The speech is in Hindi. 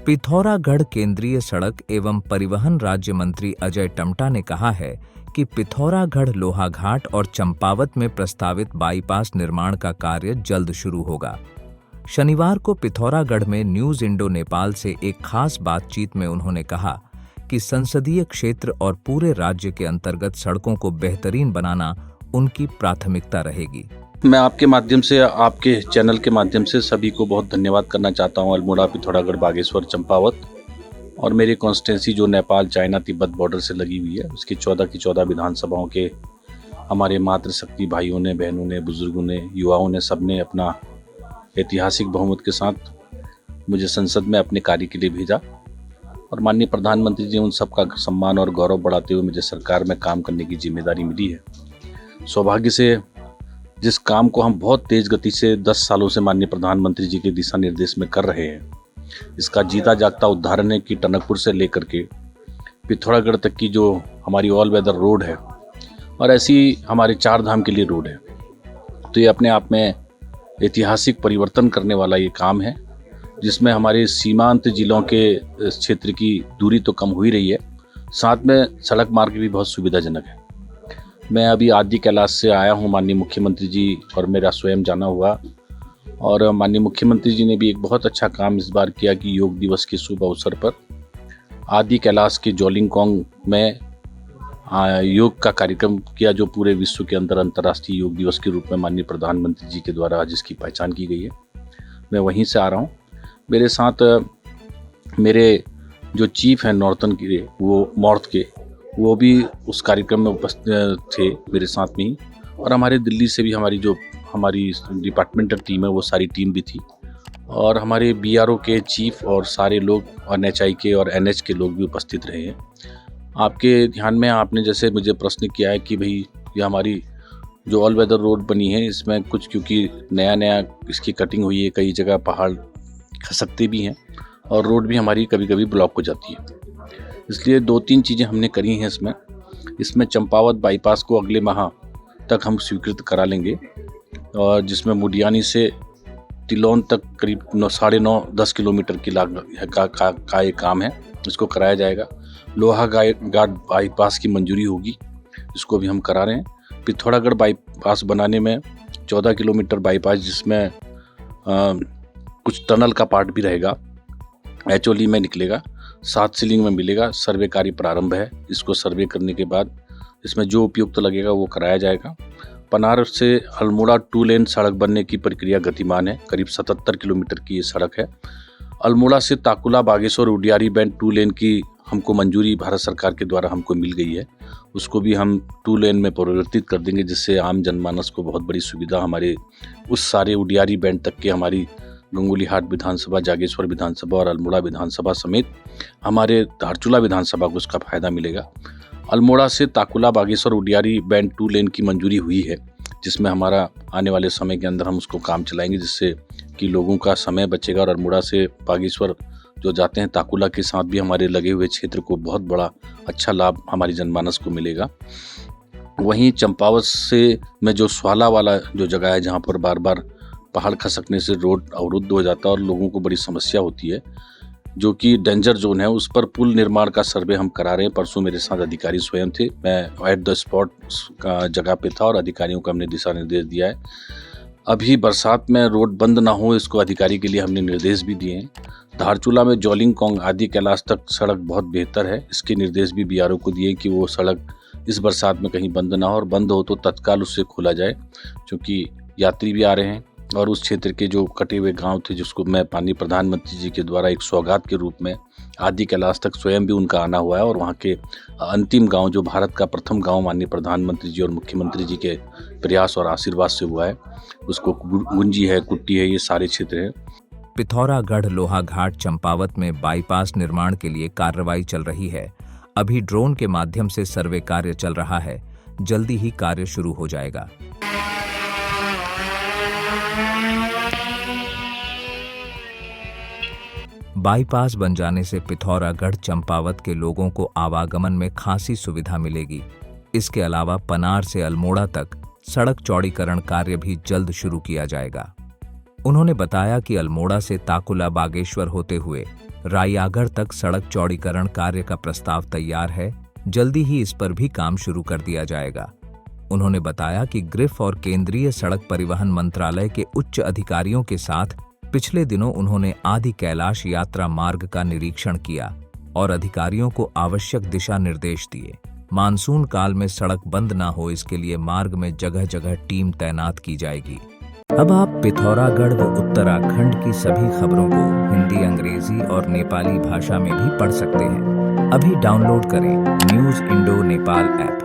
पिथौरागढ़ केंद्रीय सड़क एवं परिवहन राज्य मंत्री अजय टम्टा ने कहा है कि पिथौरागढ़ लोहाघाट और चंपावत में प्रस्तावित बाईपास निर्माण का कार्य जल्द शुरू होगा। शनिवार को पिथौरागढ़ में न्यूज इंडो नेपाल से एक खास बातचीत में उन्होंने कहा कि संसदीय क्षेत्र और पूरे राज्य के अंतर्गत सड़कों को बेहतरीन बनाना उनकी प्राथमिकता रहेगी। मैं आपके माध्यम से, आपके चैनल के माध्यम से सभी को बहुत धन्यवाद करना चाहता हूं। अल्मोड़ा, पिथौरागढ़, बागेश्वर, चंपावत और मेरी कॉन्स्टिट्यूंसी जो नेपाल, चाइना, तिब्बत बॉर्डर से लगी हुई है, उसकी 14 की 14 विधानसभाओं के हमारे मातृशक्ति भाइयों ने, बहनों ने, बुजुर्गों ने, युवाओं ने, सबने अपना ऐतिहासिक बहुमत के साथ मुझे संसद में अपने कार्य के लिए भेजा और माननीय प्रधानमंत्री जी उन सबका सम्मान और गौरव बढ़ाते हुए मुझे सरकार में काम करने की जिम्मेदारी मिली है। सौभाग्य से जिस काम को हम बहुत तेज गति से 10 सालों से माननीय प्रधानमंत्री जी के दिशा निर्देश में कर रहे हैं, इसका जीता जागता उदाहरण है कि टनकपुर से लेकर के पिथौरागढ़ तक की जो हमारी ऑल वेदर रोड है और ऐसी हमारे 4 धाम के लिए रोड है, तो ये अपने आप में ऐतिहासिक परिवर्तन करने वाला ये काम है, जिसमें हमारे सीमांत जिलों के क्षेत्र की दूरी तो कम हो ही रही है, साथ में सड़क मार्ग भी बहुत सुविधाजनक है। मैं अभी आदि कैलाश से आया हूँ, माननीय मुख्यमंत्री जी और मेरा स्वयं जाना हुआ, और माननीय मुख्यमंत्री जी ने भी एक बहुत अच्छा काम इस बार किया कि योग दिवस के शुभ अवसर पर आदि कैलाश के जोलिंगकोंग में योग का कार्यक्रम किया, जो पूरे विश्व के अंदर अंतर्राष्ट्रीय योग दिवस के रूप में माननीय प्रधानमंत्री जी के द्वारा जिसकी पहचान की गई है। मैं वहीं से आ रहा हूँ। मेरे साथ मेरे जो चीफ हैं नॉर्थन के, वो नॉर्थ के, वो भी उस कार्यक्रम में उपस्थित थे मेरे साथ में ही, और हमारे दिल्ली से भी हमारी डिपार्टमेंटल टीम है, वो सारी टीम भी थी, और हमारे बीआरओ के चीफ और सारे लोग और एनएचआई के और एनएच के लोग भी उपस्थित रहे हैं। आपके ध्यान में, आपने जैसे मुझे प्रश्न किया है कि भाई ये हमारी जो ऑल वेदर रोड बनी है, इसमें कुछ क्योंकि नया इसकी कटिंग हुई है, कई जगह पहाड़ खसकते भी हैं और रोड भी हमारी कभी कभी ब्लॉक हो जाती है, इसलिए 2-3 चीज़ें हमने करी हैं इसमें चंपावत बाईपास को अगले माह तक हम स्वीकृत करा लेंगे, और जिसमें मुडियानी से तिलौन तक करीब 9.5-10 किलोमीटर की का ये काम है, इसको कराया जाएगा। लोहाघाट बाईपास की मंजूरी होगी, इसको भी हम करा रहे हैं। पिथौरागढ़ बाईपास बनाने में 14 किलोमीटर बाईपास, जिसमें कुछ टनल का पार्ट भी रहेगा, एचओली में निकलेगा, 7 सीलिंग में मिलेगा। सर्वे कार्य प्रारंभ है, इसको सर्वे करने के बाद इसमें जो उपयुक्त लगेगा वो कराया जाएगा। पनार से अल्मोड़ा 2 लेन सड़क बनने की प्रक्रिया गतिमान है, करीब 77 किलोमीटर की ये सड़क है। अल्मोड़ा से ताकुला, बागेश्वर, उडियारी बैंड 2 लेन की हमको मंजूरी भारत सरकार के द्वारा हमको मिल गई है, उसको भी हम 2 लेन में परिवर्तित कर देंगे, जिससे आम जनमानस को बहुत बड़ी सुविधा, हमारे उस सारे उडियारी बैंड तक के हमारी गंगोलीहाट विधानसभा, जागेश्वर विधानसभा और अल्मोड़ा विधानसभा समेत हमारे धारचूला विधानसभा को उसका फायदा मिलेगा। अल्मोड़ा से ताकुला, बागेश्वर, उडियारी बैंड 2 लेन की मंजूरी हुई है, जिसमें हमारा आने वाले समय के अंदर हम उसको काम चलाएंगे, जिससे कि लोगों का समय बचेगा, और अल्मोड़ा से बागेश्वर जो जाते हैं ताकुला के साथ भी हमारे लगे हुए क्षेत्र को बहुत बड़ा अच्छा लाभ हमारी जनमानस को मिलेगा। वहीं चंपावत से में जो स्वाला वाला जो जगह है, जहाँ पर बार बार पहाड़ खसकने से रोड अवरुद्ध हो जाता है और लोगों को बड़ी समस्या होती है, जो कि डेंजर जोन है, उस पर पुल निर्माण का सर्वे हम करा रहे हैं। परसों मेरे साथ अधिकारी स्वयं थे, मैं एट द स्पॉट का जगह पे था और अधिकारियों को हमने दिशा निर्देश दिया है। अभी बरसात में रोड बंद ना हो, इसको अधिकारी के लिए हमने निर्देश भी दिए हैं। धारचूला में जोलिंगकोंग आदि कैलाश तक सड़क बहुत बेहतर है, इसके निर्देश भी बीआरओ को दिए कि वो सड़क इस बरसात में कहीं बंद ना हो, और बंद हो तो तत्काल उससे खोला जाए, क्योंकि यात्री भी आ रहे हैं और उस क्षेत्र के जो कटे हुए गांव थे, जिसको मैं माननीय प्रधानमंत्री जी के द्वारा एक सौगात के रूप में आदि कैलाश तक स्वयं भी उनका आना हुआ है, और वहाँ के अंतिम गांव जो भारत का प्रथम गांव माननीय प्रधानमंत्री जी और मुख्यमंत्री जी के प्रयास और आशीर्वाद से हुआ है, उसको गुंजी है, कुट्टी है, ये सारे क्षेत्र हैं। पिथौरागढ़ लोहाघाट चंपावत में बाईपास निर्माण के लिए कार्रवाई चल रही है। अभी ड्रोन के माध्यम से सर्वे कार्य चल रहा है, जल्दी ही कार्य शुरू हो जाएगा। बाईपास बन जाने से पिथौरागढ़ चंपावत के लोगों को आवागमन में खासी सुविधा मिलेगी। इसके अलावा पनार से अल्मोड़ा तक सड़क चौड़ीकरण कार्य भी जल्द शुरू किया जाएगा। उन्होंने बताया कि अल्मोड़ा से ताकुला, बागेश्वर होते हुए रायागढ़ तक सड़क चौड़ीकरण कार्य का प्रस्ताव तैयार है, जल्दी ही इस पर भी काम शुरू कर दिया जाएगा। उन्होंने बताया कि ग्रिफ और केंद्रीय सड़क परिवहन मंत्रालय के उच्च अधिकारियों के साथ पिछले दिनों उन्होंने आदि कैलाश यात्रा मार्ग का निरीक्षण किया और अधिकारियों को आवश्यक दिशा निर्देश दिए। मानसून काल में सड़क बंद न हो, इसके लिए मार्ग में जगह जगह टीम तैनात की जाएगी। अब आप पिथौरागढ़ व उत्तराखंड की सभी खबरों को हिंदी, अंग्रेजी और नेपाली भाषा में भी पढ़ सकते हैं। अभी डाउनलोड करें न्यूज़ इंडो नेपाल ऐप।